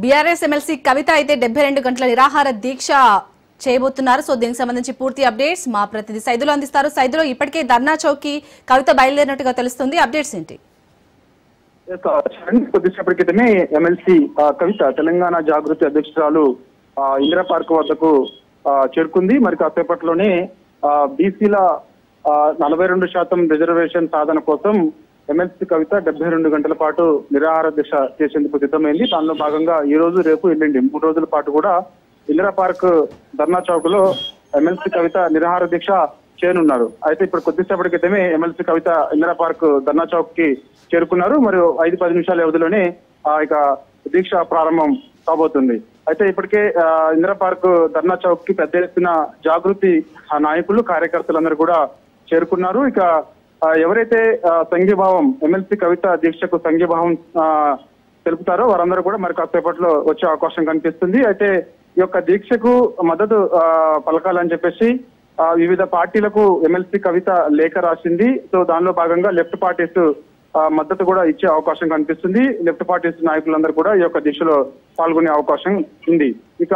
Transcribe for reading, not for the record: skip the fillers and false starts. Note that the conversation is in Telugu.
బీఆర్ఎస్ ఎమ్మెల్సీ కవిత అయితే 72 గంటల నిరాహార దీక్ష చేయబోతున్నారు. సో దీనికి సంబంధించి పూర్తి అప్డేట్స్ మా ప్రతినిధి సైదులో అందిస్తారు. సైదులో ఇప్పటికే ధర్నా చౌక్ కి కవిత బయలుదేరినట్టుగా తెలుస్తుంది. అప్డేట్స్ ఏంటి? కొద్దిసేపటి క్రితమే ఎమ్మెల్సీ కవిత తెలంగాణ జాగృతి అధ్యక్షురాలు ఇందిరా పార్క్ వద్దకు చేరుకుంది. మరి కాసేపట్లోనే బీసీల 42% రిజర్వేషన్ సాధన కోసం ఎమ్మెల్సీ కవిత 72 గంటల పాటు నిరాహార దీక్ష చేసేందుకు సిద్ధమైంది. దానిలో భాగంగా ఈ రోజు, రేపు, ఎల్లుండి 3 రోజుల పాటు కూడా ఇందిరా పార్క్ ధర్నా చౌక్ లో ఎమ్మెల్సీ కవిత నిరాహార దీక్ష చేయనున్నారు. అయితే ఇప్పుడు కొద్దిసేపటి క్రితమే ఎమ్మెల్సీ కవిత ఇందిరా పార్క్ ధర్నా చౌక్ కి చేరుకున్నారు. మరియు 5-10 నిమిషాల వ్యవధిలోనే ఇక దీక్ష ప్రారంభం కాబోతుంది. అయితే ఇప్పటికే ఇందిరా పార్క్ ధర్నా చౌక్ కి పెద్ద ఎత్తున జాగృతి నాయకులు, కార్యకర్తలందరూ కూడా చేరుకున్నారు. ఇక ఎవరైతే సంఘీభావం ఎమ్మెల్సీ కవిత దీక్షకు సంఘీభావం తెలుపుతారో వారందరూ కూడా మరి కాసేపట్లో వచ్చే అవకాశం కనిపిస్తుంది. అయితే ఈ యొక్క దీక్షకు మద్దతు పలకాలని చెప్పేసి వివిధ పార్టీలకు ఎమ్మెల్సీ కవిత లేఖ రాసింది. సో దానిలో భాగంగా లెఫ్ట్ పార్టీస్ మద్దతు కూడా ఇచ్చే అవకాశం కనిపిస్తుంది. లెఫ్ట్ పార్టీస్ నాయకులందరూ కూడా ఈ యొక్క దీక్షలో పాల్గొనే అవకాశం ఉంది. ఇక